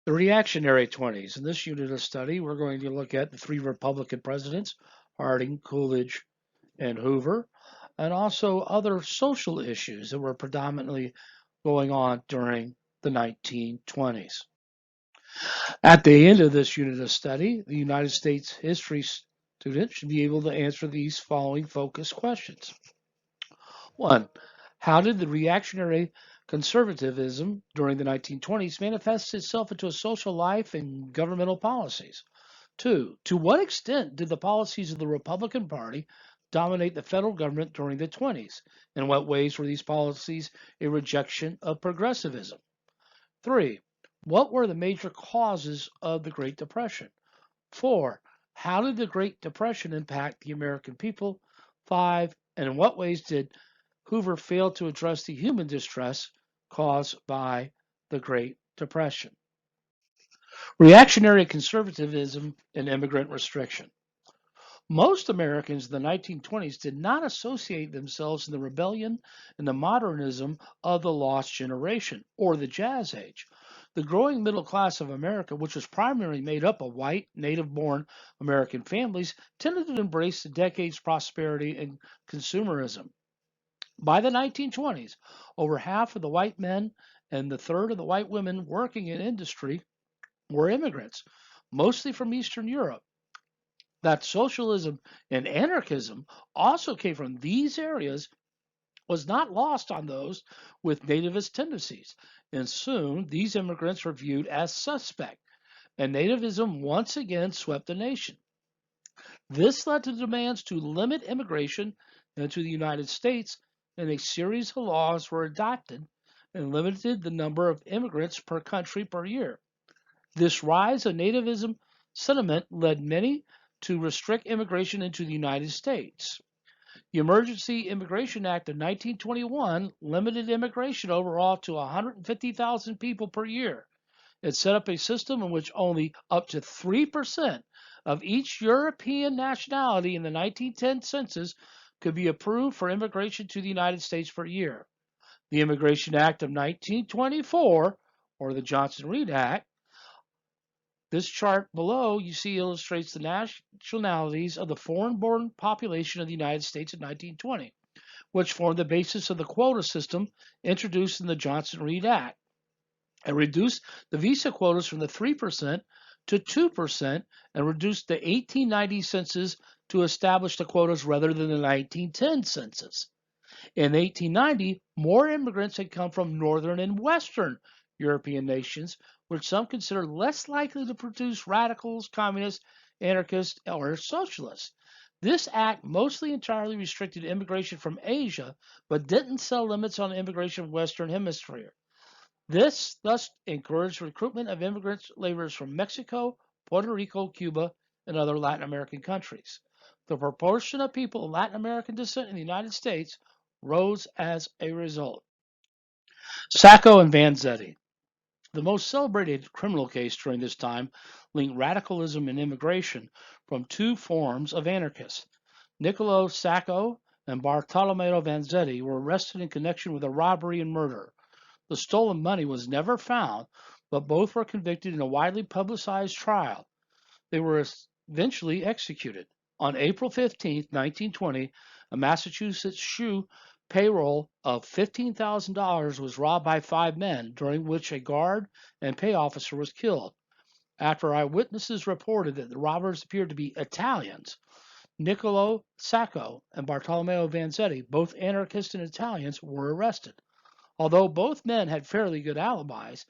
The reactionary 20s. In this unit of study, we're going to look at the three Republican presidents, Harding, Coolidge, and Hoover, and also other social issues that were predominantly going on during the 1920s. At the end of this unit of study, the United States history student should be able to answer these following focus questions. 1. How did the reactionary conservativism during the 1920s manifest itself into a social life and governmental policies? 2. To what extent did the policies of the Republican Party dominate the federal government during the 20s? In what ways were these policies a rejection of progressivism? 3. What were the major causes of the Great Depression? 4. How did the Great Depression impact the American people? 5. And in what ways did Hoover fail to address the human distress caused by the Great Depression? Reactionary conservatism and immigrant restriction. Most Americans in the 1920s did not associate themselves in the rebellion and the modernism of the lost generation or the Jazz Age. The growing middle class of America, which was primarily made up of white, native born American families, tended to embrace the decade's prosperity and consumerism. By the 1920s, over half of the white men and the third of the white women working in industry were immigrants, mostly from Eastern Europe. That socialism and anarchism also came from these areas was not lost on those with nativist tendencies, and soon these immigrants were viewed as suspect, and nativism once again swept the nation. This led to demands to limit immigration into the United States, and a series of laws were adopted and limited the number of immigrants per country per year. This rise of nativism sentiment led many to restrict immigration into the United States. The Emergency Immigration Act of 1921 limited immigration overall to 150,000 people per year. It set up a system in which only up to 3% of each European nationality in the 1910 census could be approved for immigration to the United States per year. The Immigration Act of 1924, or the Johnson-Reed Act, this chart below you see illustrates the nationalities of the foreign-born population of the United States in 1920, which formed the basis of the quota system introduced in the Johnson-Reed Act. It reduced the visa quotas from the 3% to 2% and reduced the 1890 census to establish the quotas rather than the 1910 census. In 1890, more immigrants had come from northern and western European nations, which some consider less likely to produce radicals, communists, anarchists, or socialists. This act mostly entirely restricted immigration from Asia, but didn't set limits on immigration from the Western Hemisphere. This thus encouraged recruitment of immigrant laborers from Mexico, Puerto Rico, Cuba, and other Latin American countries. The proportion of people of Latin American descent in the United States rose as a result. Sacco and Vanzetti. The most celebrated criminal case during this time linked radicalism and immigration from two forms of anarchists. Niccolo Sacco and Bartolomeo Vanzetti were arrested in connection with a robbery and murder. The stolen money was never found, but both were convicted in a widely publicized trial. They were eventually executed. On April 15, 1920, a Massachusetts shoe payroll of $15,000 was robbed by 5 men, during which a guard and pay officer was killed. After eyewitnesses reported that the robbers appeared to be Italians, Niccolo Sacco and Bartolomeo Vanzetti, both anarchists and Italians, were arrested. Although both men had fairly good alibis,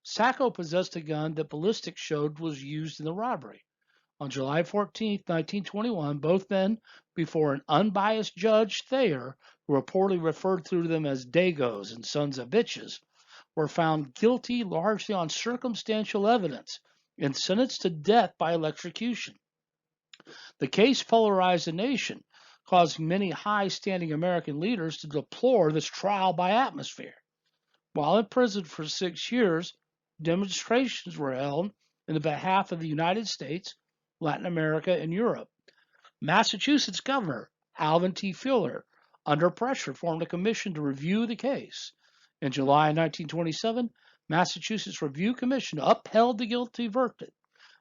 Sacco possessed a gun that ballistics showed was used in the robbery. On July 14, 1921, both men, before an unbiased Judge Thayer, who reportedly referred to them as Dagos and sons of bitches, were found guilty largely on circumstantial evidence and sentenced to death by electrocution. The case polarized the nation, causing many high-standing American leaders to deplore this trial by atmosphere. While in prison for 6 years, demonstrations were held in the behalf of the United States, Latin America, and Europe. Massachusetts Governor Alvin T. Fuller, under pressure, formed a commission to review the case. In July 1927, Massachusetts Review Commission upheld the guilty verdict.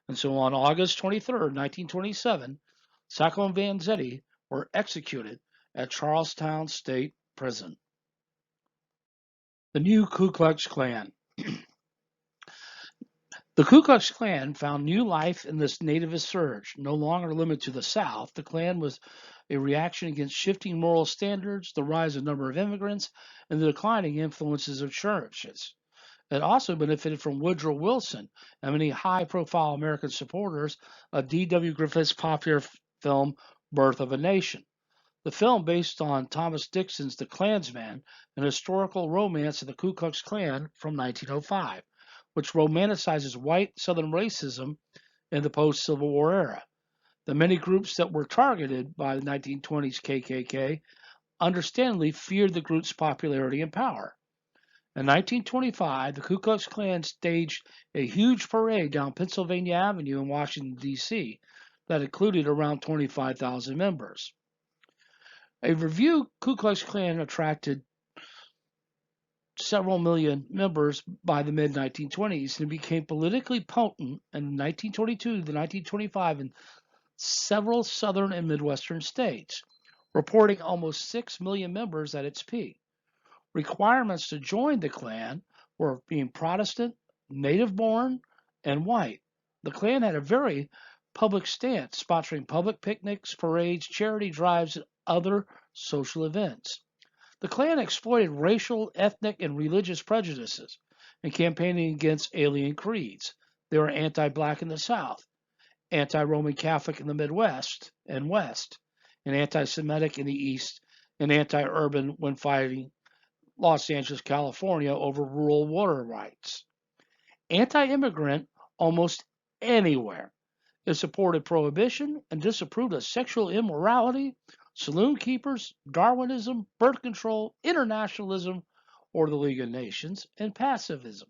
And so on August 23rd, 1927, Sacco and Vanzetti were executed at Charlestown State Prison. The new Ku Klux Klan. The Ku Klux Klan found new life in this nativist surge. No longer limited to the South, the Klan was a reaction against shifting moral standards, the rise of number of immigrants, and the declining influences of churches. It also benefited from Woodrow Wilson and many high-profile American supporters of D.W. Griffith's popular film Birth of a Nation. The film, based on Thomas Dixon's The Klansman, an historical romance of the Ku Klux Klan from 1905, which romanticizes white Southern racism in the post-Civil War era. The many groups that were targeted by the 1920s KKK understandably feared the group's popularity and power. In 1925, the Ku Klux Klan staged a huge parade down Pennsylvania Avenue in Washington, D.C., that included around 25,000 members. A review Ku Klux Klan attracted several million members by the mid-1920s and became politically potent in 1922 to 1925 in several southern and midwestern states, reporting almost 6 million members at its peak. Requirements to join the Klan were being Protestant, native-born, and white. The Klan had a very public stance, sponsoring public picnics, parades, charity drives, and other social events. The Klan exploited racial, ethnic, and religious prejudices in campaigning against alien creeds. They were anti-black in the South, anti-Roman Catholic in the Midwest and West, and anti-Semitic in the East, and anti-urban when fighting Los Angeles, California over rural water rights. Anti-immigrant almost anywhere. It supported prohibition and disapproved of sexual immorality, saloon keepers, Darwinism, birth control, internationalism, or the League of Nations, and pacifism.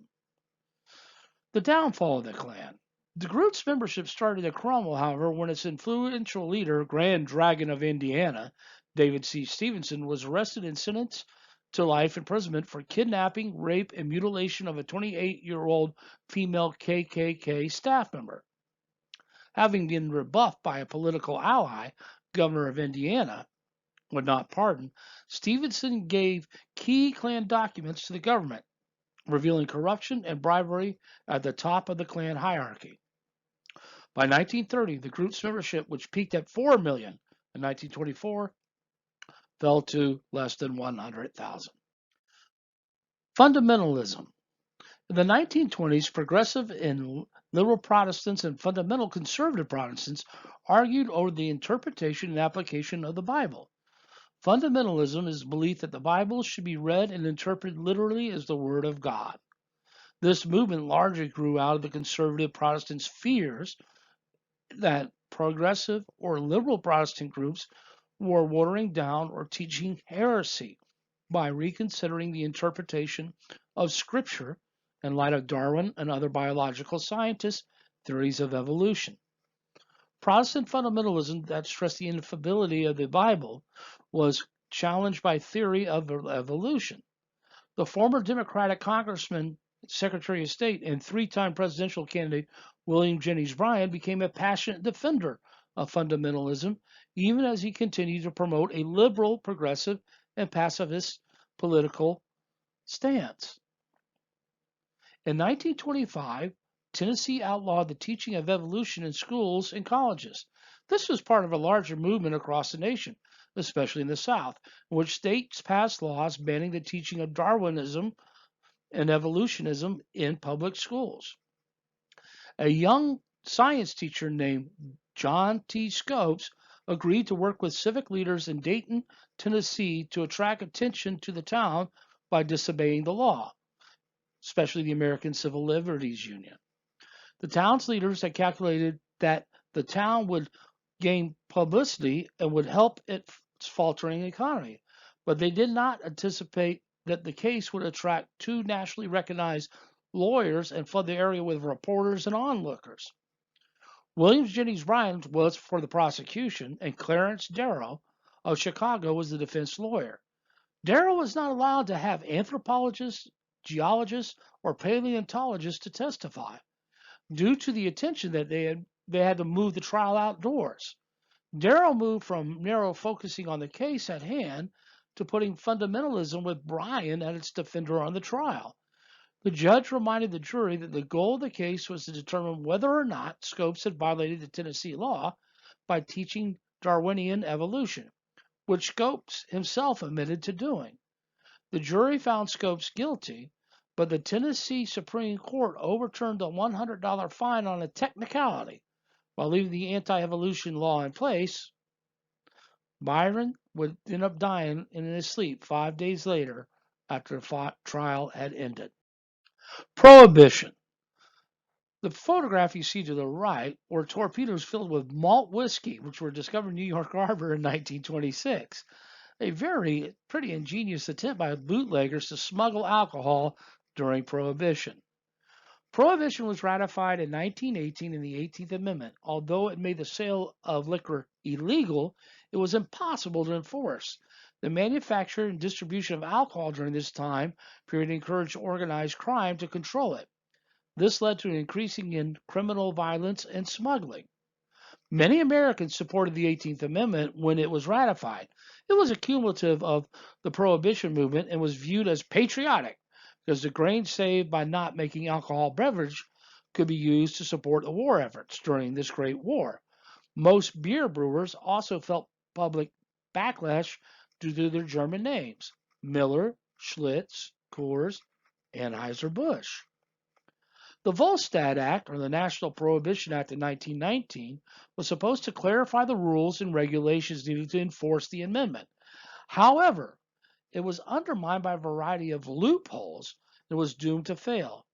The downfall of the Klan. The group's membership started to crumble, however, when its influential leader, Grand Dragon of Indiana, David C. Stevenson, was arrested and sentenced to life imprisonment for kidnapping, rape, and mutilation of a 28-year-old female KKK staff member. Having been rebuffed by a political ally, governor of Indiana, would not pardon, Stevenson gave key Klan documents to the government, revealing corruption and bribery at the top of the Klan hierarchy. By 1930, the group's membership, which peaked at 4 million in 1924, fell to less than 100,000. Fundamentalism. In the 1920s, progressive and liberal Protestants and fundamental conservative Protestants argued over the interpretation and application of the Bible. Fundamentalism is the belief that the Bible should be read and interpreted literally as the Word of God. This movement largely grew out of the conservative Protestants' fears that progressive or liberal Protestant groups were watering down or teaching heresy by reconsidering the interpretation of Scripture in light of Darwin and other biological scientists' theories of evolution. Protestant fundamentalism that stressed the infallibility of the Bible was challenged by theory of evolution. The former Democratic Congressman, Secretary of State, and three-time presidential candidate William Jennings Bryan became a passionate defender of fundamentalism, even as he continued to promote a liberal, progressive, and pacifist political stance. In 1925, Tennessee outlawed the teaching of evolution in schools and colleges. This was part of a larger movement across the nation, especially in the South, in which states passed laws banning the teaching of Darwinism and evolutionism in public schools. A young science teacher named John T. Scopes agreed to work with civic leaders in Dayton, Tennessee to attract attention to the town by disobeying the law, especially the American Civil Liberties Union. The town's leaders had calculated that the town would gain publicity and would help its faltering economy, but they did not anticipate that the case would attract two nationally recognized lawyers and flood the area with reporters and onlookers. William Jennings Bryan was for the prosecution, and Clarence Darrow of Chicago was the defense lawyer. Darrow was not allowed to have anthropologists, geologists, or paleontologists to testify. Due to the attention that they had to move the trial outdoors. Darrow moved from narrow focusing on the case at hand to putting fundamentalism with Bryan as its defender on the trial. The judge reminded the jury that the goal of the case was to determine whether or not Scopes had violated the Tennessee law by teaching Darwinian evolution, which Scopes himself admitted to doing. The jury found Scopes guilty, but the Tennessee Supreme Court overturned the $100 fine on a technicality while leaving the anti-evolution law in place. Byron would end up dying in his sleep 5 days later after the trial had ended. Prohibition. The photograph you see to the right were torpedoes filled with malt whiskey, which were discovered in New York Harbor in 1926. A pretty ingenious attempt by bootleggers to smuggle alcohol during Prohibition. Prohibition was ratified in 1918 in the 18th Amendment. Although it made the sale of liquor illegal, it was impossible to enforce. The manufacture and distribution of alcohol during this time period encouraged organized crime to control it. This led to an increasing in criminal violence and smuggling. Many Americans supported the 18th Amendment when it was ratified. It was a cumulative of the Prohibition movement and was viewed as patriotic because the grain saved by not making alcohol beverage could be used to support the war efforts during this Great War. Most beer brewers also felt public backlash due to their German names: Miller, Schlitz, Coors, Anheuser-Busch. The Volstead Act, or the National Prohibition Act of 1919, was supposed to clarify the rules and regulations needed to enforce the amendment. However, it was undermined by a variety of loopholes and was doomed to fail.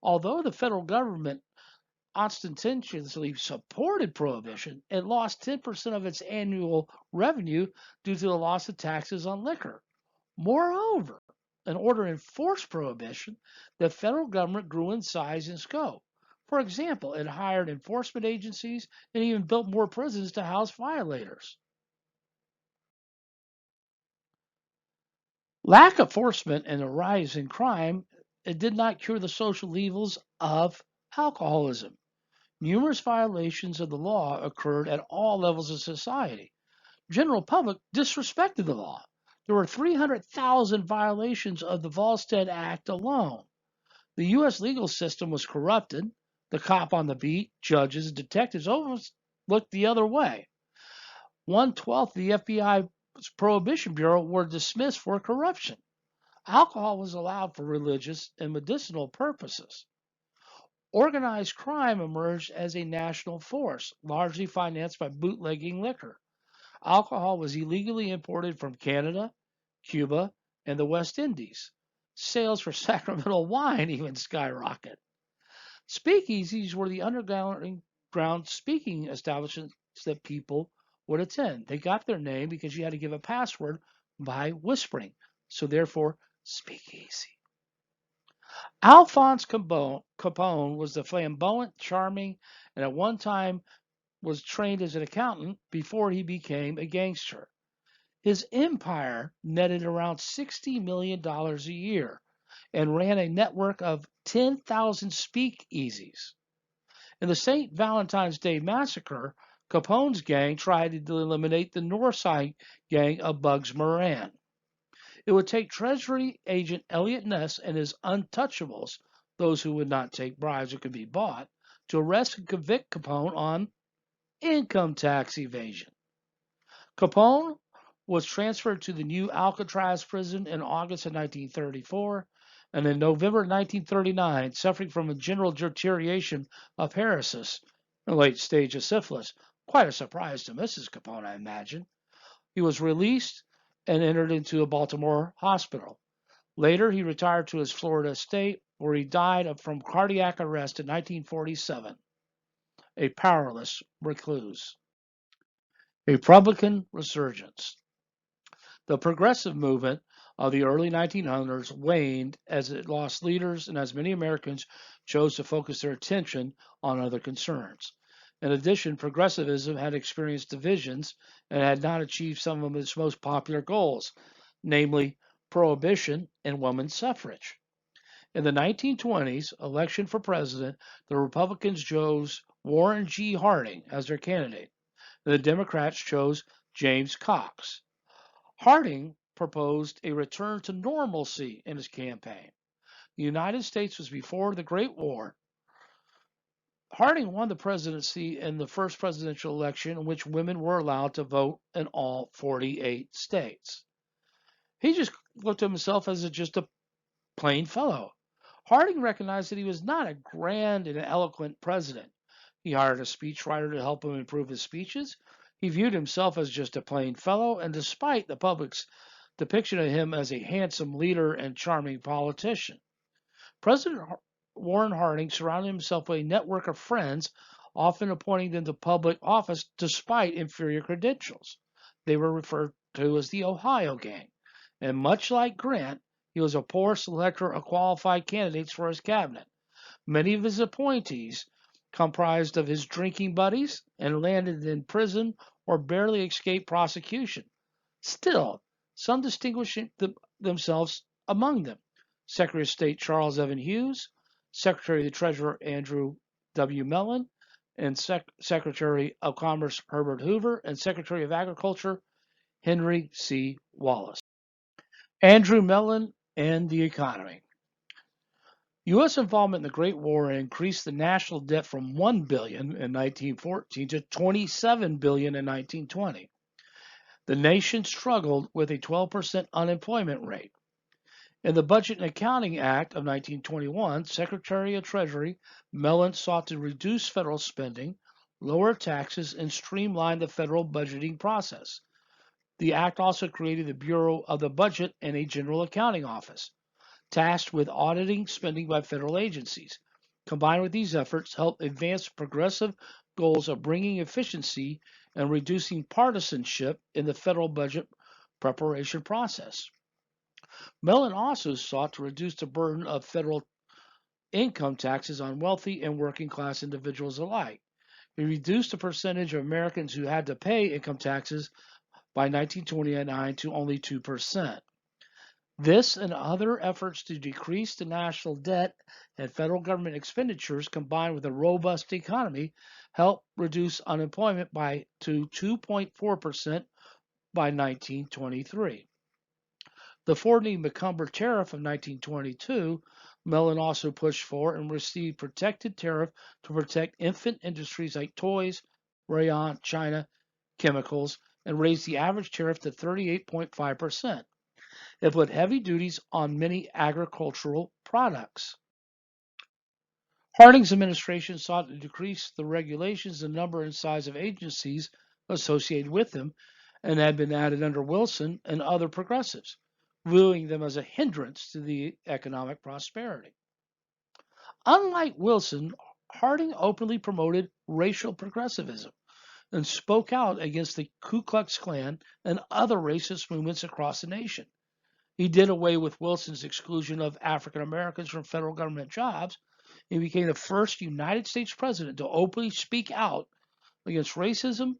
Although the federal government ostentatiously supported prohibition, it lost 10% of its annual revenue due to the loss of taxes on liquor. Moreover, in order to enforce prohibition, the federal government grew in size and scope. For example, it hired enforcement agencies and even built more prisons to house violators. Lack of enforcement and a rise in crime, it did not cure the social evils of alcoholism. Numerous violations of the law occurred at all levels of society. General public disrespected the law. There were 300,000 violations of the Volstead Act alone. The U.S. legal system was corrupted. The cop on the beat, judges, and detectives almost looked the other way. 1/12 of the FBI's Prohibition Bureau were dismissed for corruption. Alcohol was allowed for religious and medicinal purposes. Organized crime emerged as a national force, largely financed by bootlegging liquor. Alcohol was illegally imported from Canada, Cuba, and the West Indies. Sales for Sacramento wine even skyrocketed. Speakeasies were the underground speaking establishments that people would attend. They got their name because you had to give a password by whispering. So therefore, speakeasy. Alphonse Capone was the flamboyant, charming, and at one time was trained as an accountant before he became a gangster. His empire netted around $60 million a year and ran a network of 10,000 speakeasies. In the St. Valentine's Day Massacre, Capone's gang tried to eliminate the Northside gang of Bugs Moran. It would take Treasury agent Elliot Ness and his untouchables, those who would not take bribes or could be bought, to arrest and convict Capone on income tax evasion. Capone was transferred to the new Alcatraz prison in August of 1934, and in November 1939, suffering from a general deterioration of paresis, a late stage of syphilis. Quite a surprise to Mrs. Capone, I imagine. He was released and entered into a Baltimore hospital. Later, he retired to his Florida estate, where he died from cardiac arrest in 1947, a powerless recluse. Republican Resurgence. The progressive movement of the early 1900s waned as it lost leaders and as many Americans chose to focus their attention on other concerns. In addition, progressivism had experienced divisions and had not achieved some of its most popular goals, namely prohibition and women's suffrage. In the 1920s election for president, the Republicans chose Warren G. Harding as their candidate, and the Democrats chose James Cox. Harding proposed a return to normalcy in his campaign. The United States was before the Great War. Harding won the presidency in the first presidential election in which women were allowed to vote in all 48 states. He just looked at himself as just a plain fellow. Harding recognized that he was not a grand and eloquent president. He hired a speechwriter to help him improve his speeches. He viewed himself as just a plain fellow, and despite the public's depiction of him as a handsome leader and charming politician, President Warren Harding surrounded himself with a network of friends, often appointing them to public office despite inferior credentials. They were referred to as the Ohio Gang, and much like Grant, he was a poor selector of qualified candidates for his cabinet. Many of his appointees comprised of his drinking buddies and landed in prison or barely escaped prosecution. Still, some distinguished themselves among them. Secretary of State Charles Evan Hughes, Secretary of the Treasury Andrew W. Mellon, and Secretary of Commerce Herbert Hoover, and Secretary of Agriculture Henry C. Wallace. Andrew Mellon and the economy. U.S. involvement in the Great War increased the national debt from $1 billion in 1914 to $27 billion in 1920. The nation struggled with a 12% unemployment rate. In the Budget and Accounting Act of 1921, Secretary of Treasury Mellon sought to reduce federal spending, lower taxes, and streamline the federal budgeting process. The act also created the Bureau of the Budget and a General Accounting Office, tasked with auditing spending by federal agencies. Combined with these efforts, helped advance progressive goals of bringing efficiency and reducing partisanship in the federal budget preparation process. Mellon also sought to reduce the burden of federal income taxes on wealthy and working class individuals alike. He reduced the percentage of Americans who had to pay income taxes by 1929 to only 2%. This and other efforts to decrease the national debt and federal government expenditures, combined with a robust economy, helped reduce unemployment to 2.4% by 1923. The Fordney-McCumber Tariff of 1922, Mellon also pushed for and received protected tariff to protect infant industries like toys, rayon, China, chemicals, and raised the average tariff to 38.5%. It put heavy duties on many agricultural products. Harding's administration sought to decrease the regulations, the number and size of agencies associated with them, and had been added under Wilson and other progressives, viewing them as a hindrance to the economic prosperity. Unlike Wilson, Harding openly promoted racial progressivism and spoke out against the Ku Klux Klan and other racist movements across the nation. He did away with Wilson's exclusion of African Americans from federal government jobs. He became the first United States president to openly speak out against racism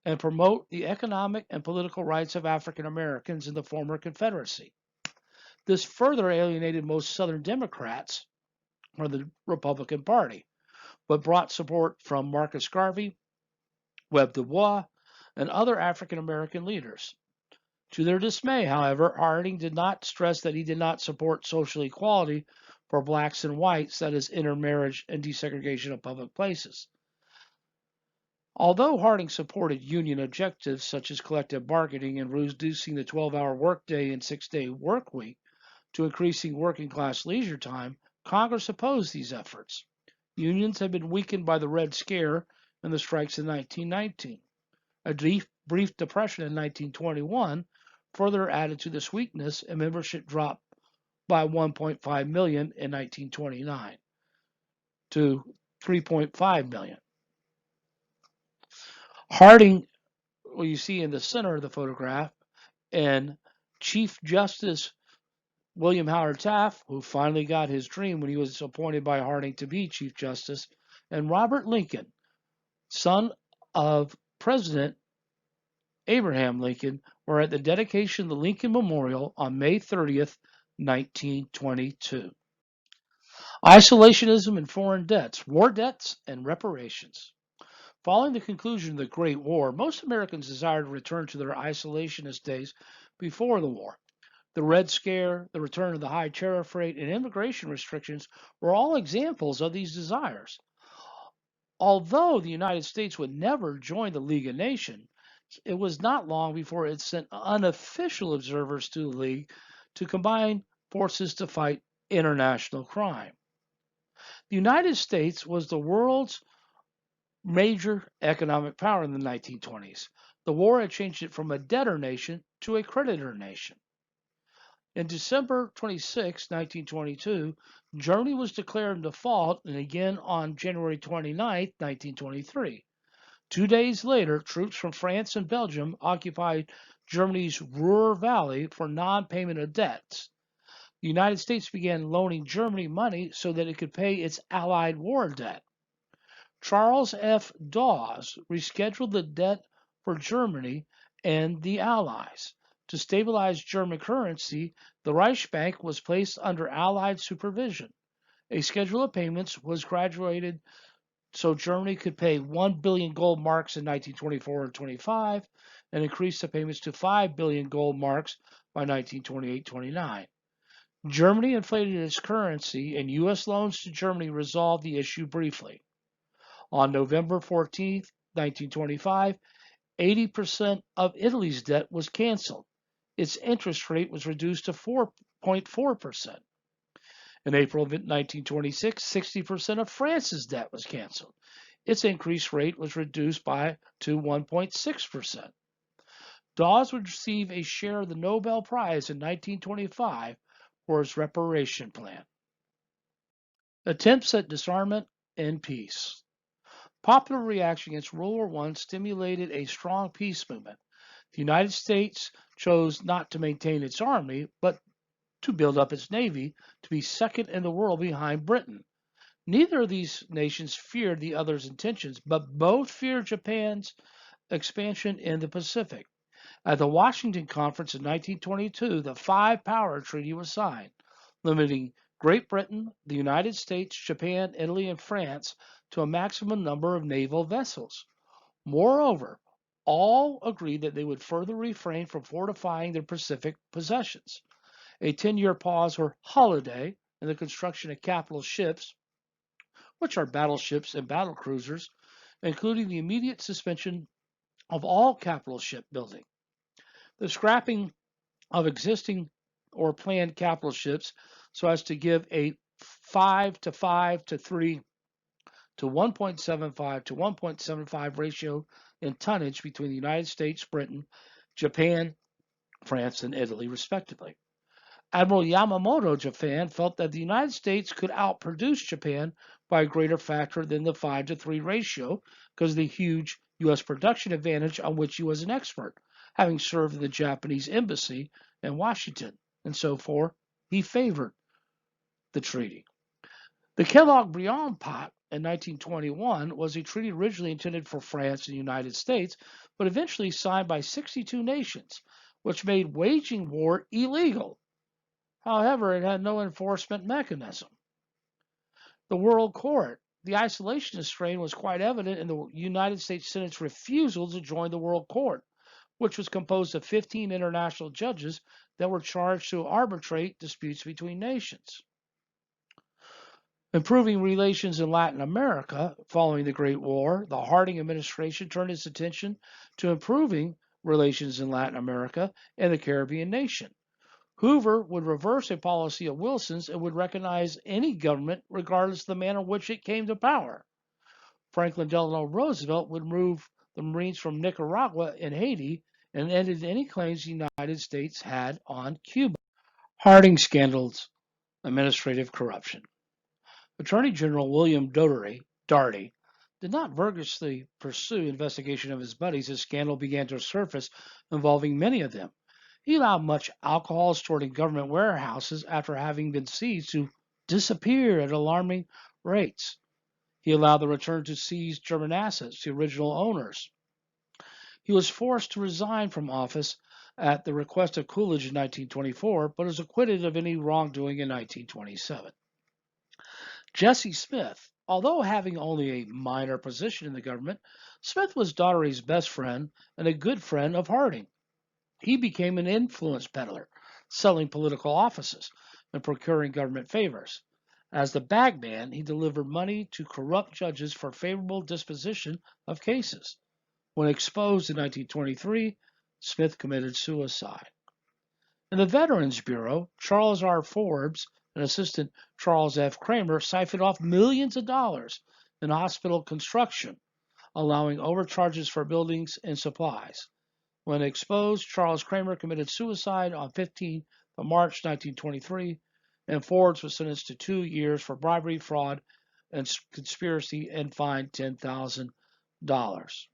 and promote the economic and political rights of African Americans in the former Confederacy. This further alienated most Southern Democrats from the Republican Party, but brought support from Marcus Garvey, Webb Du Bois, and other African American leaders. To their dismay, however, Harding did not stress that he did not support social equality for blacks and whites, that is, intermarriage and desegregation of public places. Although Harding supported union objectives such as collective bargaining and reducing the 12-hour workday and 6-day work week to increasing working class leisure time, Congress opposed these efforts. Unions had been weakened by the Red Scare and the strikes in 1919. A brief depression in 1921 further added to this weakness, and membership dropped by 1.5 million in 1929 to 3.5 million. Harding, what you see in the center of the photograph, and Chief Justice William Howard Taft, who finally got his dream when he was appointed by Harding to be Chief Justice, and Robert Lincoln, son of President Abraham Lincoln, were at the dedication of the Lincoln Memorial on May 30th, 1922. Isolationism and foreign debts, war debts, and reparations. Following the conclusion of the Great War, most Americans desired to return to their isolationist days before the war. The Red Scare, the return of the high tariff rate, and immigration restrictions were all examples of these desires. Although the United States would never join the League of Nations, it was not long before it sent unofficial observers to the League to combine forces to fight international crime. The United States was the world's major economic power in the 1920s. The war had changed it from a debtor nation to a creditor nation. In December 26, 1922, Germany was declared in default, and again on January 29, 1923. 2 days later, troops from France and Belgium occupied Germany's Ruhr Valley for non-payment of debts. The United States began loaning Germany money so that it could pay its Allied war debt. Charles F. Dawes rescheduled the debt for Germany and the Allies. To stabilize German currency, the Reichsbank was placed under Allied supervision. A schedule of payments was graduated so Germany could pay 1 billion gold marks in 1924 and 25 and increase the payments to 5 billion gold marks by 1928-29. Germany inflated its currency, and U.S. loans to Germany resolved the issue briefly. On November 14, 1925, 80% of Italy's debt was canceled. Its interest rate was reduced to 4.4%. In April of 1926, 60% of France's debt was canceled. Its increased rate was reduced to 1.6%. Dawes would receive a share of the Nobel Prize in 1925 for his reparation plan. Attempts at disarmament and peace. Popular reaction against World War I stimulated a strong peace movement. The United States chose not to maintain its army, but to build up its navy to be second in the world behind Britain. Neither of these nations feared the other's intentions, but both feared Japan's expansion in the Pacific. At the Washington Conference in 1922, the Five-Power Treaty was signed, limiting Great Britain, the United States, Japan, Italy, and France to a maximum number of naval vessels. Moreover, all agreed that they would further refrain from fortifying their Pacific possessions. A 10-year pause or holiday in the construction of capital ships, which are battleships and battlecruisers, including the immediate suspension of all capital ship building. The scrapping of existing or planned capital ships so as to give a 5 to 5 to 3 to 1.75 to 1.75 ratio in tonnage between the United States, Britain, Japan, France, and Italy, respectively. Admiral Yamamoto, Japan, felt that the United States could outproduce Japan by a greater factor than the 5 to 3 ratio because of the huge U.S. production advantage on which he was an expert, having served in the Japanese embassy in Washington, and so forth. He favored the treaty. The Kellogg-Briand Pact in 1921 was a treaty originally intended for France and the United States, but eventually signed by 62 nations, which made waging war illegal. However, it had no enforcement mechanism. The World Court. The isolationist strain was quite evident in the United States Senate's refusal to join the World Court, which was composed of 15 international judges that were charged to arbitrate disputes between nations. Improving relations in Latin America following the Great War, the Harding administration turned its attention to improving relations in Latin America and the Caribbean nation. Hoover would reverse a policy of Wilson's and would recognize any government regardless of the manner in which it came to power. Franklin Delano Roosevelt would move the Marines from Nicaragua and Haiti and ended any claims the United States had on Cuba. Harding scandals, administrative corruption. Attorney General William Darty did not vigorously pursue investigation of his buddies as scandal began to surface involving many of them. He allowed much alcohol stored in government warehouses after having been seized to disappear at alarming rates. He allowed the return to seized German assets to original owners. He was forced to resign from office at the request of Coolidge in 1924, but was acquitted of any wrongdoing in 1927. Jesse Smith, although having only a minor position in the government, Smith was Daugherty's best friend and a good friend of Harding. He became an influence peddler, selling political offices and procuring government favors. As the bagman, he delivered money to corrupt judges for favorable disposition of cases. When exposed in 1923, Smith committed suicide. In the Veterans Bureau, Charles R. Forbes and assistant Charles F. Kramer siphoned off millions of dollars in hospital construction, allowing overcharges for buildings and supplies. When exposed, Charles Kramer committed suicide on 15th of March 1923, and Forbes was sentenced to 2 years for bribery, fraud, and conspiracy and fined $10,000.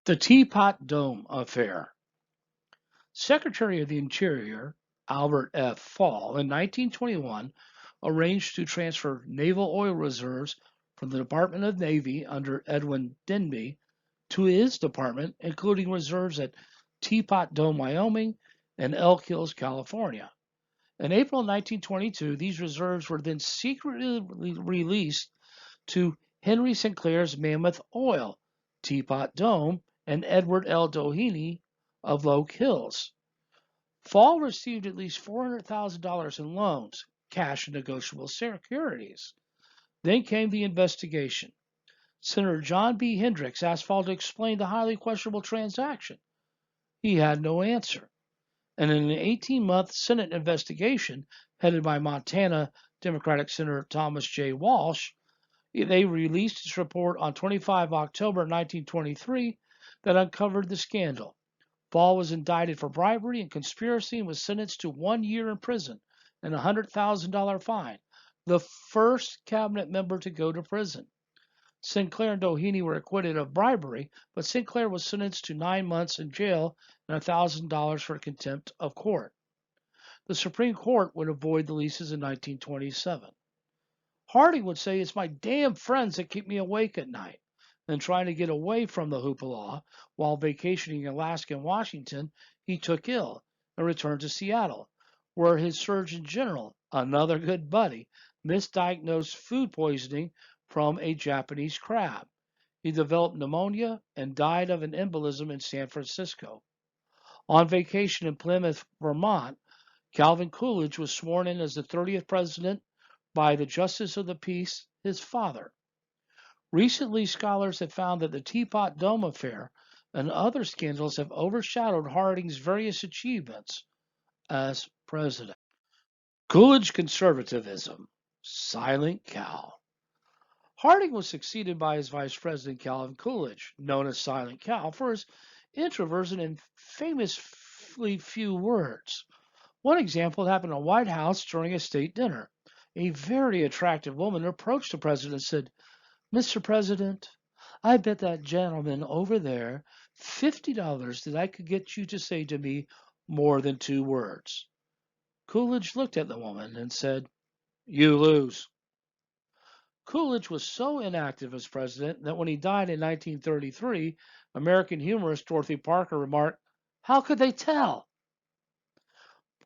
The Teapot Dome Affair. Secretary of the Interior Albert F. Fall in 1921 arranged to transfer naval oil reserves from the Department of Navy under Edwin Denby to his department, including reserves at Teapot Dome, Wyoming, and Elk Hills, California. In April 1922, these reserves were then secretly released to Henry Sinclair's Mammoth Oil, Teapot Dome, and Edward L. Doheny of Elk Hills. Fall received at least $400,000 in loans, cash, and negotiable securities. Then came the investigation. Senator John B. Hendricks asked Fall to explain the highly questionable transaction. He had no answer. And in an 18-month Senate investigation headed by Montana Democratic Senator Thomas J. Walsh, they released its report on 25 October 1923 that uncovered the scandal. Fall was indicted for bribery and conspiracy and was sentenced to 1 year in prison and a $100,000 fine, the first cabinet member to go to prison. Sinclair and Doheny were acquitted of bribery, but Sinclair was sentenced to 9 months in jail and $1,000 for contempt of court. The Supreme Court would avoid the leases in 1927. Harding would say, "It's my damn friends that keep me awake at night." Then, trying to get away from the hoopla while vacationing in Alaska and Washington, he took ill and returned to Seattle, where his Surgeon General, another good buddy, misdiagnosed food poisoning from a Japanese crab. He developed pneumonia and died of an embolism in San Francisco. On vacation in Plymouth, Vermont, Calvin Coolidge was sworn in as the 30th president by the Justice of the Peace, his father. Recently, scholars have found that the Teapot Dome affair and other scandals have overshadowed Harding's various achievements as president. Coolidge conservativism, Silent Cal. Harding was succeeded by his vice president Calvin Coolidge, known as Silent Cal, for his introversion and famously few words. One example happened at the White House during a state dinner. A very attractive woman approached the president and said, "Mr. President, I bet that gentleman over there $50 that I could get you to say to me more than 2 words." Coolidge looked at the woman and said, "You lose." Coolidge was so inactive as president that when he died in 1933, American humorist Dorothy Parker remarked, "How could they tell?"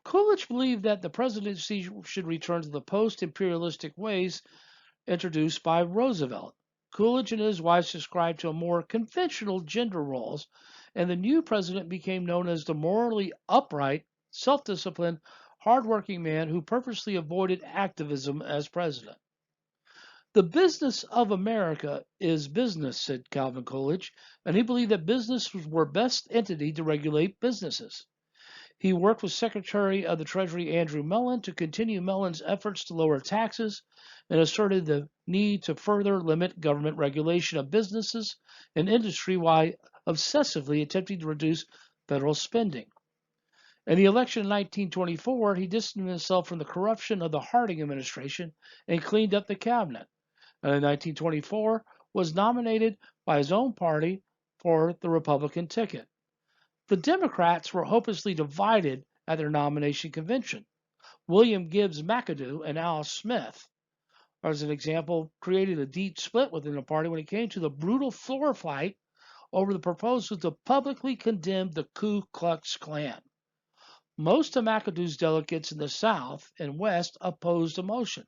Coolidge believed that the presidency should return to the post-imperialistic ways introduced by Roosevelt. Coolidge and his wife subscribed to a more conventional gender roles, and the new president became known as the morally upright, self-disciplined, hardworking man who purposely avoided activism as president. "The business of America is business," said Calvin Coolidge, and he believed that businesses were best entity to regulate businesses. He worked with Secretary of the Treasury Andrew Mellon to continue Mellon's efforts to lower taxes and asserted the need to further limit government regulation of businesses and industry while obsessively attempting to reduce federal spending. In the election in 1924, he distanced himself from the corruption of the Harding administration and cleaned up the cabinet. And in 1924, was nominated by his own party for the Republican ticket. The Democrats were hopelessly divided at their nomination convention. William Gibbs McAdoo and Al Smith, as an example, created a deep split within the party when it came to the brutal floor fight over the proposal to publicly condemn the Ku Klux Klan. Most of McAdoo's delegates in the South and West opposed the motion,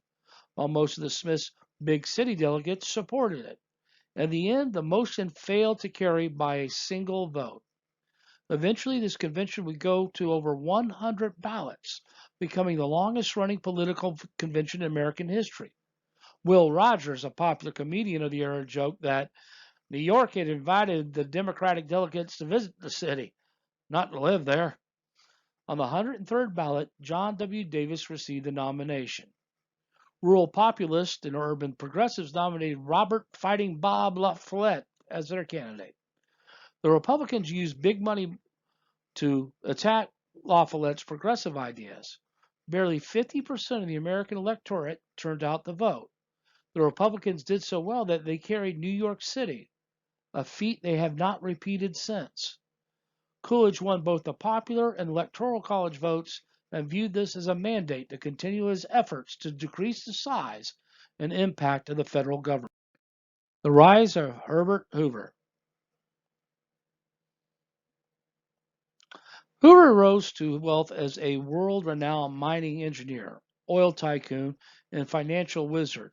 while most of the Smiths' big city delegates supported it. In the end, the motion failed to carry by a single vote. Eventually, this convention would go to over 100 ballots, becoming the longest running political convention in American history. Will Rogers, a popular comedian of the era, joked that New York had invited the Democratic delegates to visit the city, not to live there. On the 103rd ballot, John W. Davis received the nomination. Rural populists and urban progressives nominated Robert Fighting Bob La Follette as their candidate. The Republicans used big money to attack La Follette's progressive ideas. Barely 50% of the American electorate turned out to vote. The Republicans did so well that they carried New York City, a feat they have not repeated since. Coolidge won both the popular and electoral college votes and viewed this as a mandate to continue his efforts to decrease the size and impact of the federal government. The rise of Herbert Hoover. Hoover rose to wealth as a world-renowned mining engineer, oil tycoon, and financial wizard.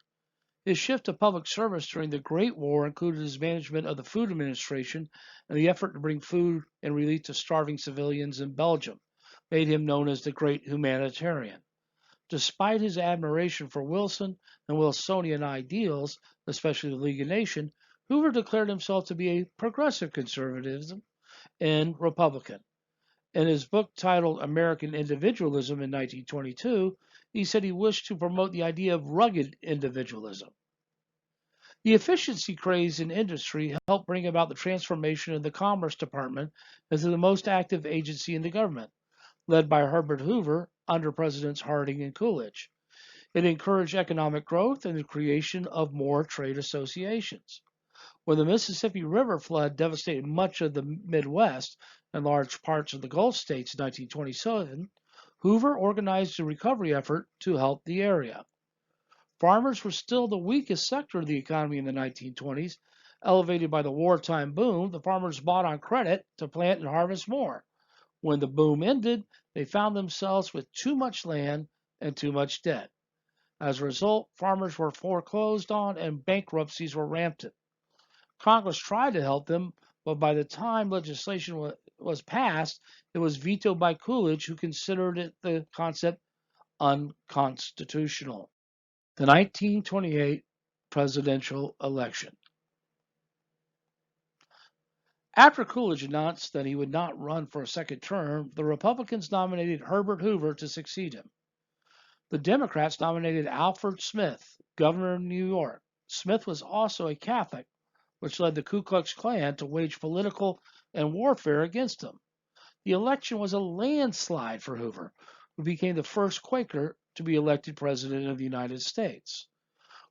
His shift to public service during the Great War included his management of the Food Administration and the effort to bring food and relief to starving civilians in Belgium, made him known as the Great Humanitarian. Despite his admiration for Wilson and Wilsonian ideals, especially the League of Nations, Hoover declared himself to be a progressive conservatism and Republican. In his book titled American Individualism in 1922, he said he wished to promote the idea of rugged individualism. The efficiency craze in industry helped bring about the transformation of the Commerce Department into the most active agency in the government, led by Herbert Hoover under Presidents Harding and Coolidge. It encouraged economic growth and the creation of more trade associations. When the Mississippi River flood devastated much of the Midwest and large parts of the Gulf states in 1927, Hoover organized a recovery effort to help the area. Farmers were still the weakest sector of the economy in the 1920s. Elevated by the wartime boom, the farmers bought on credit to plant and harvest more. When the boom ended, they found themselves with too much land and too much debt. As a result, farmers were foreclosed on and bankruptcies were rampant. Congress tried to help them, but by the time legislation was passed, it was vetoed by Coolidge, who considered the concept unconstitutional. The 1928 presidential election. After Coolidge announced that he would not run for a second term, the Republicans nominated Herbert Hoover to succeed him. The Democrats nominated Alfred Smith, governor of New York. Smith was also a Catholic, which led the Ku Klux Klan to wage political and warfare against him. The election was a landslide for Hoover, who became the first Quaker to be elected president of the United States.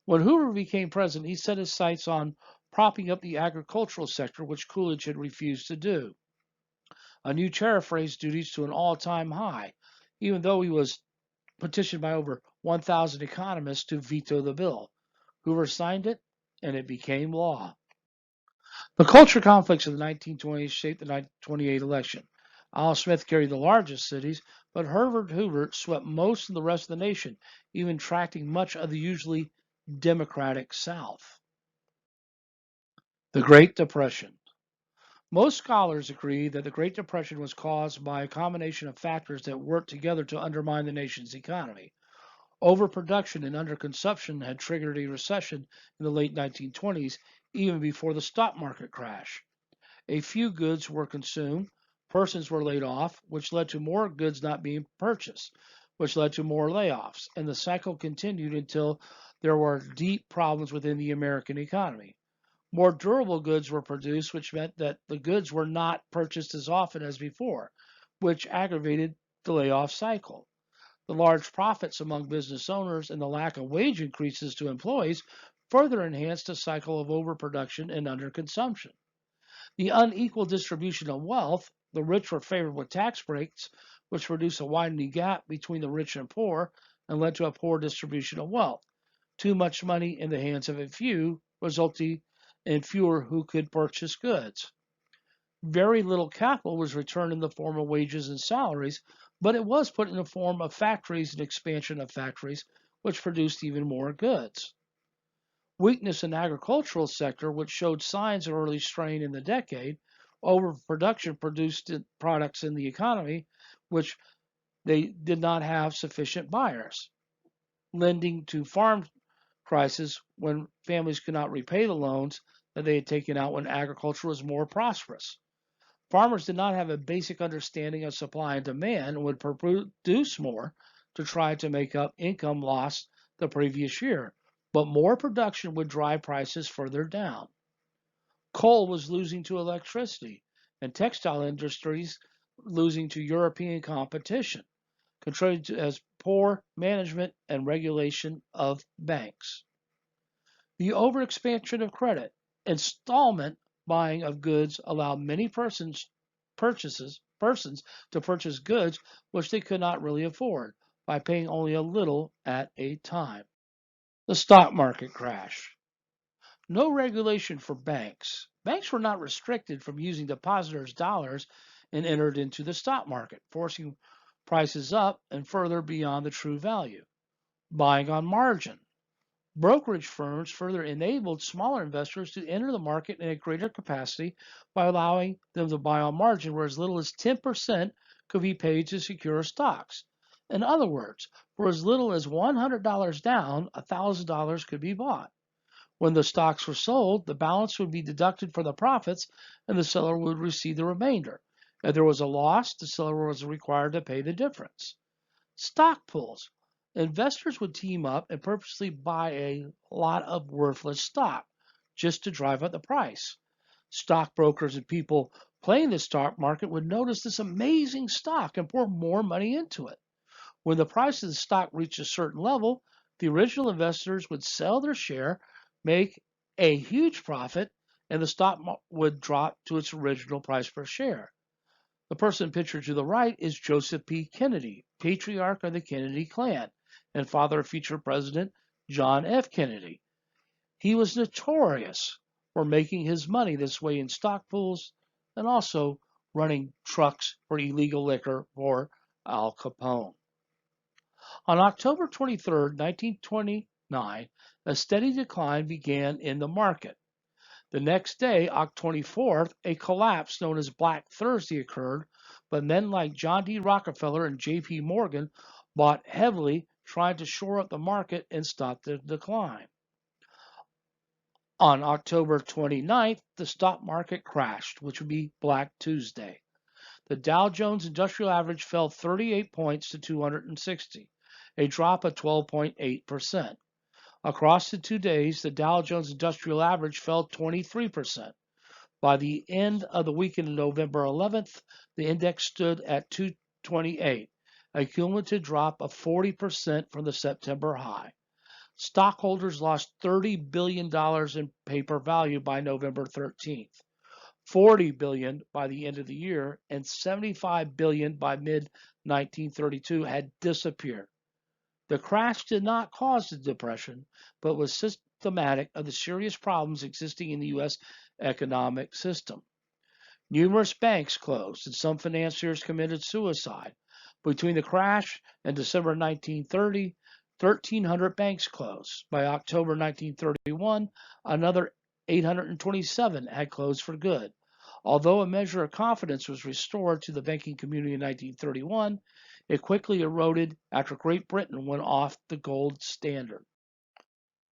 When Hoover became president, he set his sights on propping up the agricultural sector, which Coolidge had refused to do. A new tariff raised duties to an all-time high, even though he was petitioned by over 1,000 economists to veto the bill. Hoover signed it, and it became law. The culture conflicts of the 1920s shaped the 1928 election. Al Smith carried the largest cities, but Herbert Hoover swept most of the rest of the nation, even tracting much of the usually Democratic South. The Great Depression. Most scholars agree that the Great Depression was caused by a combination of factors that worked together to undermine the nation's economy. Overproduction and underconsumption had triggered a recession in the late 1920s, even before the stock market crash. A few goods were consumed, persons were laid off, which led to more goods not being purchased, which led to more layoffs, and the cycle continued until there were deep problems within the American economy. More durable goods were produced, which meant that the goods were not purchased as often as before, which aggravated the layoff cycle. The large profits among business owners and the lack of wage increases to employees further enhanced a cycle of overproduction and underconsumption. The unequal distribution of wealth, the rich were favored with tax breaks, which produced a widening gap between the rich and poor and led to a poor distribution of wealth. Too much money in the hands of a few, resulting in fewer who could purchase goods. Very little capital was returned in the form of wages and salaries, but it was put in the form of factories and expansion of factories, which produced even more goods. Weakness in the agricultural sector, which showed signs of early strain in the decade, overproduction produced products in the economy, which they did not have sufficient buyers, lending to farm crisis when families could not repay the loans that they had taken out when agriculture was more prosperous. Farmers did not have a basic understanding of supply and demand and would produce more to try to make up income lost the previous year, but more production would drive prices further down. Coal was losing to electricity, and textile industries losing to European competition, contributed to as poor management and regulation of banks. The overexpansion of credit, installment buying of goods allowed many persons to purchase goods which they could not really afford by paying only a little at a time. The stock market crash. No regulation for banks. Banks were not restricted from using depositors' dollars and entered into the stock market, forcing prices up and further beyond the true value. Buying on margin. Brokerage firms further enabled smaller investors to enter the market in a greater capacity by allowing them to buy on margin where as little as 10% could be paid to secure stocks. In other words, for as little as $100 down, $1,000 could be bought. When the stocks were sold, the balance would be deducted for the profits and the seller would receive the remainder. If there was a loss, the seller was required to pay the difference. Stock pools. Investors would team up and purposely buy a lot of worthless stock just to drive up the price. Stockbrokers and people playing the stock market would notice this amazing stock and pour more money into it. When the price of the stock reached a certain level, the original investors would sell their share, make a huge profit, and the stock would drop to its original price per share. The person pictured to the right is Joseph P. Kennedy, patriarch of the Kennedy clan and father of future President John F. Kennedy. He was notorious for making his money this way in stock pools and also running trucks for illegal liquor for Al Capone. On October 23, 1929, a steady decline began in the market. The next day, October 24th, a collapse known as Black Thursday occurred, but men like John D. Rockefeller and J.P. Morgan bought heavily, trying to shore up the market and stop the decline. On October 29th, the stock market crashed, which would be Black Tuesday. The Dow Jones Industrial Average fell 38 points to 260, a drop of 12.8%. Across the 2 days, the Dow Jones Industrial Average fell 23%. By the end of the weekend of November 11th, the index stood at 228, a cumulative drop of 40% from the September high. Stockholders lost $30 billion in paper value by November 13th, $40 billion by the end of the year, and $75 billion by mid-1932 had disappeared. The crash did not cause the depression, but was symptomatic of the serious problems existing in the U.S. economic system. Numerous banks closed and some financiers committed suicide. Between the crash and December 1930, 1,300 banks closed. By October 1931, another 827 had closed for good. Although a measure of confidence was restored to the banking community in 1931, it quickly eroded after Great Britain went off the gold standard.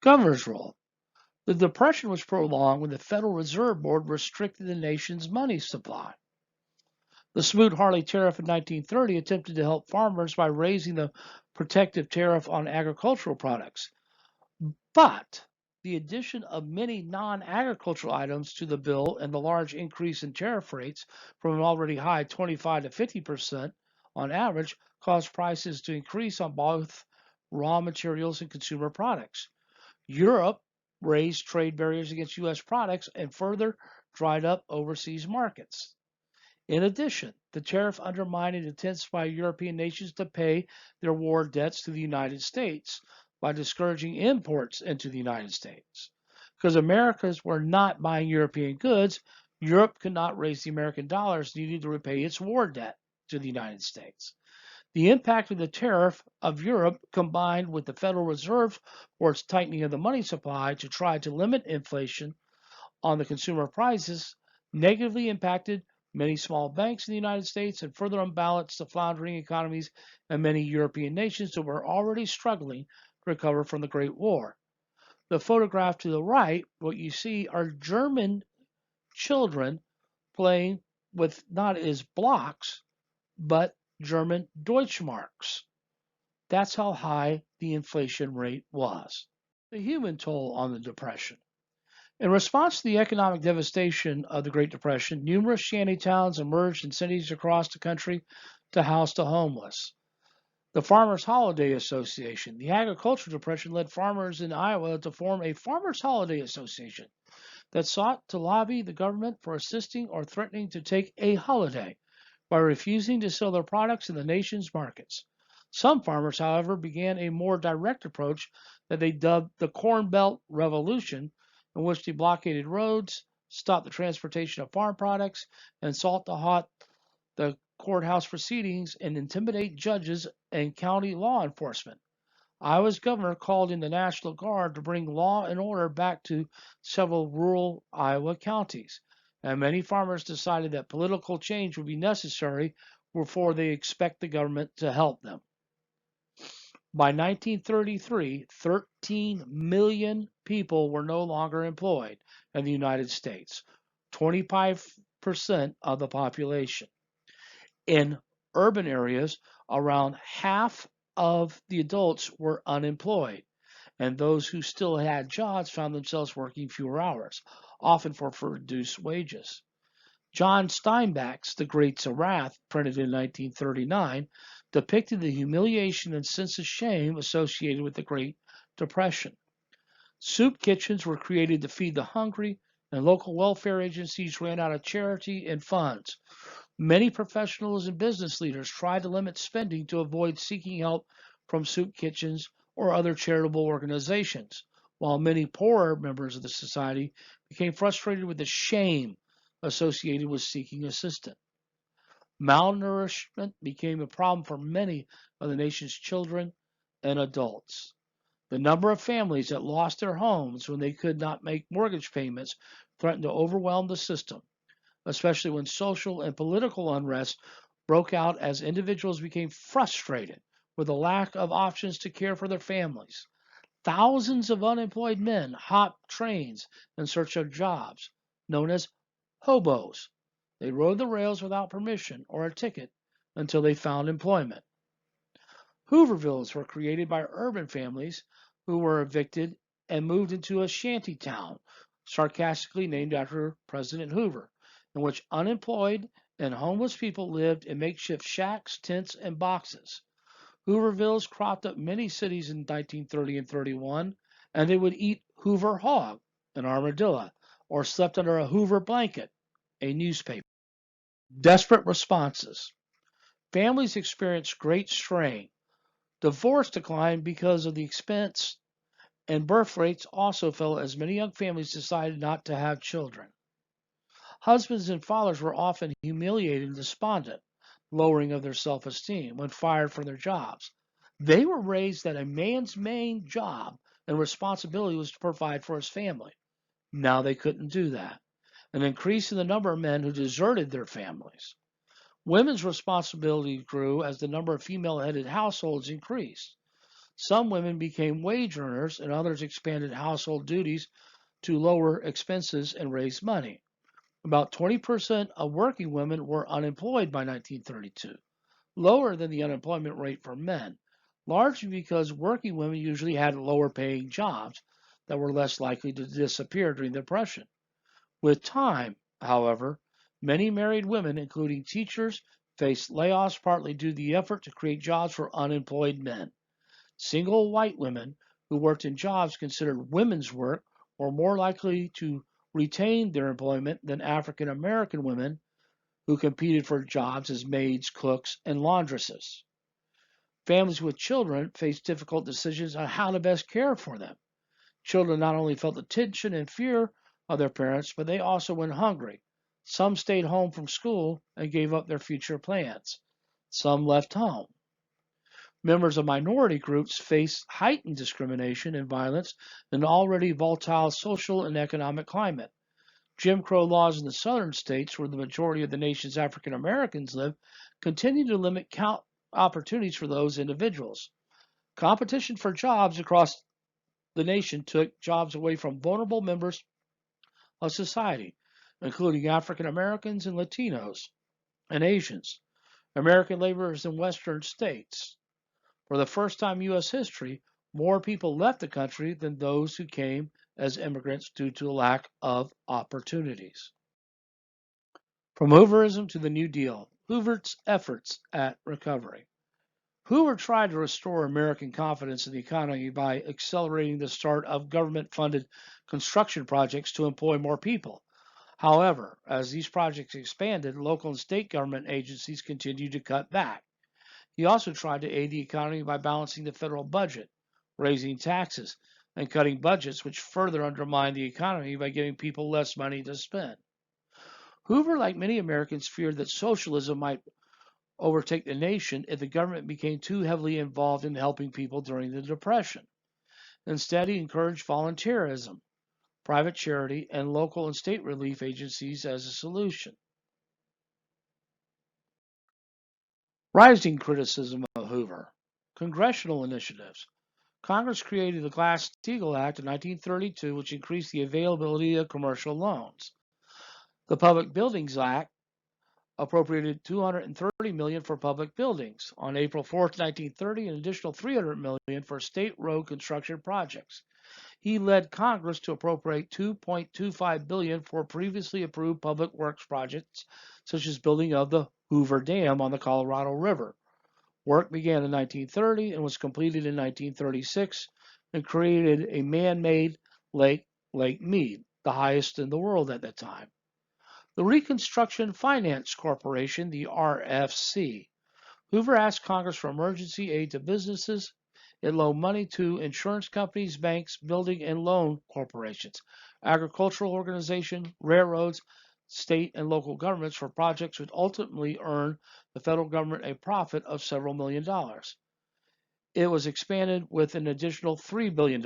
Governor's role. The Depression was prolonged when the Federal Reserve Board restricted the nation's money supply. The Smoot-Hawley tariff in 1930 attempted to help farmers by raising the protective tariff on agricultural products. But the addition of many non-agricultural items to the bill and the large increase in tariff rates from an already high 25 to 50% on average caused prices to increase on both raw materials and consumer products. Europe raised trade barriers against U.S. products and further dried up overseas markets. In addition, the tariff undermined and intensified European nations to pay their war debts to the United States by discouraging imports into the United States. Because Americans were not buying European goods, Europe could not raise the American dollars needed to repay its war debt to the United States. The impact of the tariff of Europe combined with the Federal Reserve for its tightening of the money supply to try to limit inflation on the consumer prices negatively impacted many small banks in the United States and further unbalanced the floundering economies in many European nations that were already struggling to recover from the Great War. The photograph to the right, what you see are German children playing with not as blocks, but German Deutschmarks. That's how high the inflation rate was. The human toll on the Depression. In response to the economic devastation of the Great Depression, numerous shanty towns emerged in cities across the country to house the homeless. The Farmers Holiday Association. The agricultural depression led farmers in Iowa to form a Farmers Holiday Association that sought to lobby the government for assisting or threatening to take a holiday by refusing to sell their products in the nation's markets. Some farmers, however, began a more direct approach that they dubbed the Corn Belt Revolution, in which they blockaded roads, stopped the transportation of farm products, and sought to halt the courthouse proceedings and intimidate judges and county law enforcement. Iowa's governor called in the National Guard to bring law and order back to several rural Iowa counties, and many farmers decided that political change would be necessary before they expect the government to help them. By 1933, 13 million people were no longer employed in the United States, 25% of the population. In urban areas, around half of the adults were unemployed, and those who still had jobs found themselves working fewer hours, often for reduced wages. John Steinbeck's The Great Wrath, printed in 1939, depicted the humiliation and sense of shame associated with the Great Depression. Soup kitchens were created to feed the hungry, and local welfare agencies ran out of charity and funds. Many professionals and business leaders tried to limit spending to avoid seeking help from soup kitchens or other charitable organizations, while many poorer members of the society became frustrated with the shame associated with seeking assistance. Malnourishment became a problem for many of the nation's children and adults. The number of families that lost their homes when they could not make mortgage payments threatened to overwhelm the system, especially when social and political unrest broke out as individuals became frustrated with the lack of options to care for their families. Thousands of unemployed men hopped trains in search of jobs, known as hobos. They rode the rails without permission or a ticket until they found employment. Hoovervilles were created by urban families who were evicted and moved into a shanty town, sarcastically named after President Hoover, in which unemployed and homeless people lived in makeshift shacks, tents, and boxes. Hoovervilles cropped up many cities in 1930 and 31, and they would eat Hoover hog, an armadillo, or slept under a Hoover blanket, a newspaper. Desperate responses. Families experienced great strain. Divorce declined because of the expense, and birth rates also fell as many young families decided not to have children. Husbands and fathers were often humiliated and despondent, lowering of their self-esteem when fired from their jobs. They were raised that a man's main job and responsibility was to provide for his family. Now they couldn't do that. An increase in the number of men who deserted their families. Women's responsibility grew as the number of female-headed households increased. Some women became wage earners and others expanded household duties to lower expenses and raise money. About 20% of working women were unemployed by 1932, lower than the unemployment rate for men, largely because working women usually had lower paying jobs that were less likely to disappear during the Depression. With time, however, many married women, including teachers, faced layoffs partly due to the effort to create jobs for unemployed men. Single white women who worked in jobs considered women's work were more likely to retain their employment than African American women who competed for jobs as maids, cooks, and laundresses. Families with children faced difficult decisions on how to best care for them. Children not only felt the tension and fear of their parents, but they also went hungry. Some stayed home from school and gave up their future plans. Some left home. Members of minority groups face heightened discrimination and violence in an already volatile social and economic climate. Jim Crow laws in the southern states, where the majority of the nation's African Americans live, continue to limit opportunities for those individuals. Competition for jobs across the nation took jobs away from vulnerable members of society, including African Americans and Latinos and Asians, American laborers in Western states. For the first time in U.S. history, more people left the country than those who came as immigrants due to a lack of opportunities. From Hooverism to the New Deal, Hoover's efforts at recovery. Hoover tried to restore American confidence in the economy by accelerating the start of government-funded construction projects to employ more people. However, as these projects expanded, local and state government agencies continued to cut back. He also tried to aid the economy by balancing the federal budget, raising taxes, and cutting budgets, which further undermined the economy by giving people less money to spend. Hoover, like many Americans, feared that socialism might overtake the nation if the government became too heavily involved in helping people during the Depression. Instead, he encouraged volunteerism, private charity, and local and state relief agencies as a solution. Rising criticism of Hoover. Congressional initiatives. Congress created the Glass-Steagall Act in 1932, which increased the availability of commercial loans. The Public Buildings Act appropriated $230 million for public buildings. On April 4, 1930, an additional $300 million for state road construction projects. He led Congress to appropriate $2.25 billion for previously approved public works projects, such as building of the Hoover Dam on the Colorado River. Work began in 1930 and was completed in 1936 and created a man-made lake, Lake Mead, the highest in the world at that time. The Reconstruction Finance Corporation, the RFC. Hoover asked Congress for emergency aid to businesses. It loaned money to insurance companies, banks, building and loan corporations, agricultural organizations, railroads, state and local governments for projects which ultimately earned the federal government a profit of several million dollars. It was expanded with an additional $3 billion.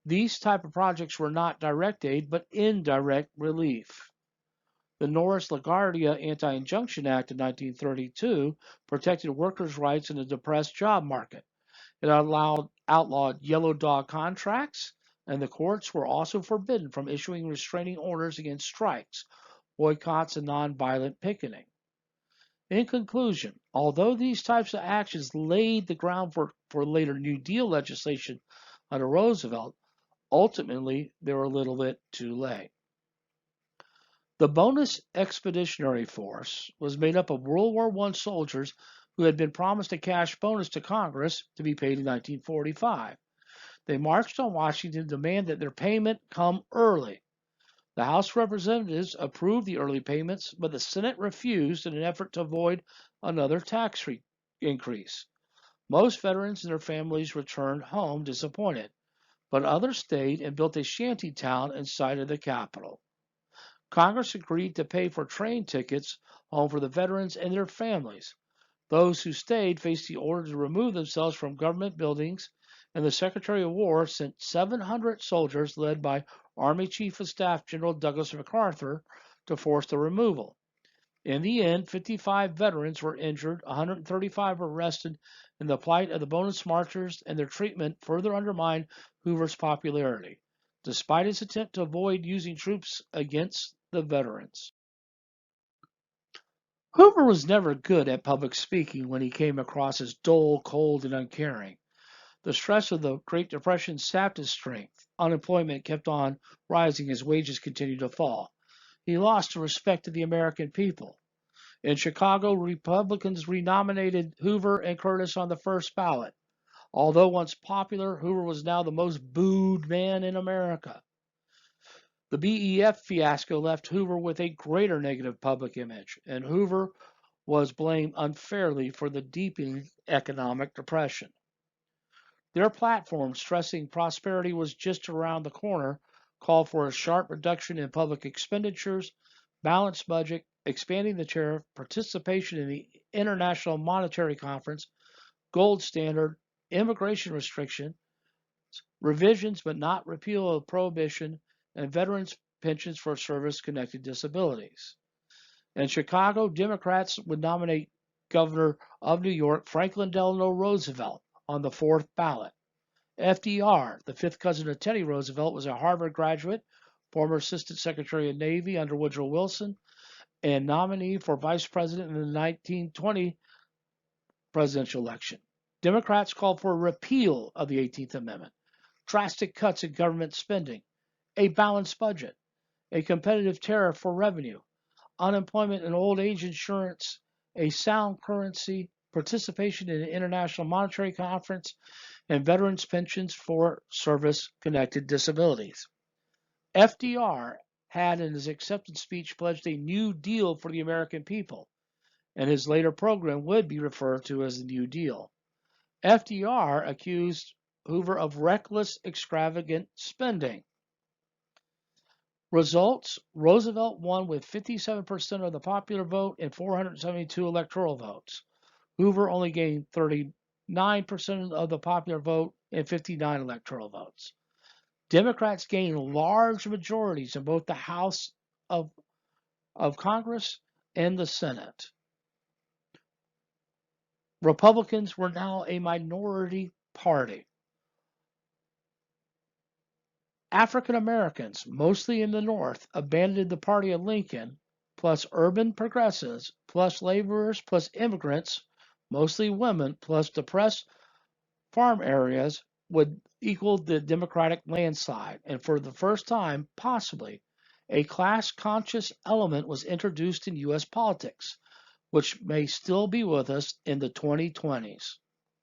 These type of projects were not direct aid, but indirect relief. The Norris-LaGuardia Anti-Injunction Act of 1932 protected workers' rights in a depressed job market. It outlawed yellow dog contracts, and the courts were also forbidden from issuing restraining orders against strikes, boycotts, and nonviolent picketing. In conclusion, although these types of actions laid the groundwork for later New Deal legislation under Roosevelt, ultimately they were a little bit too late. The Bonus Expeditionary Force was made up of World War I soldiers who had been promised a cash bonus to Congress to be paid in 1945. They marched on Washington to demand that their payment come early. The House of Representatives approved the early payments, but the Senate refused in an effort to avoid another tax increase. Most veterans and their families returned home disappointed, but others stayed and built a shanty town inside of the Capitol. Congress agreed to pay for train tickets home for the veterans and their families. Those who stayed faced the order to remove themselves from government buildings, and the Secretary of War sent 700 soldiers led by Army Chief of Staff General Douglas MacArthur to force the removal. In the end, 55 veterans were injured, 135 were arrested, and the plight of the bonus marchers and their treatment further undermined Hoover's popularity, despite his attempt to avoid using troops against the veterans. Hoover was never good at public speaking when he came across as dull, cold, and uncaring. The stress of the Great Depression sapped his strength. Unemployment kept on rising as wages continued to fall. He lost the respect of the American people. In Chicago, Republicans renominated Hoover and Curtis on the first ballot. Although once popular, Hoover was now the most booed man in America. The BEF fiasco left Hoover with a greater negative public image, and Hoover was blamed unfairly for the deepening economic depression. Their platform, stressing prosperity was just around the corner, called for a sharp reduction in public expenditures, balanced budget, expanding the tariff, participation in the International Monetary Conference, gold standard, immigration restriction, revisions but not repeal of Prohibition, and veterans' pensions for service-connected disabilities. In Chicago, Democrats would nominate Governor of New York Franklin Delano Roosevelt on the fourth ballot. FDR, the fifth cousin of Teddy Roosevelt, was a Harvard graduate, former Assistant Secretary of Navy under Woodrow Wilson, and nominee for vice president in the 1920 presidential election. Democrats called for a repeal of the 18th Amendment, drastic cuts in government spending, a balanced budget, a competitive tariff for revenue, unemployment and old age insurance, a sound currency, participation in an international monetary conference, and veterans' pensions for service-connected disabilities. FDR had in his acceptance speech pledged a New Deal for the American people, and his later program would be referred to as the New Deal. FDR accused Hoover of reckless, extravagant spending. Results: Roosevelt won with 57% of the popular vote and 472 electoral votes. Hoover only gained 39% of the popular vote and 59 electoral votes. Democrats gained large majorities in both the House of Congress and the Senate. Republicans were now a minority party. African Americans, mostly in the North, abandoned the party of Lincoln, plus urban progressives, plus laborers, plus immigrants, mostly women, plus depressed farm areas would equal the Democratic landslide. And for the first time, possibly, a class-conscious element was introduced in U.S. politics, which may still be with us in the 2020s.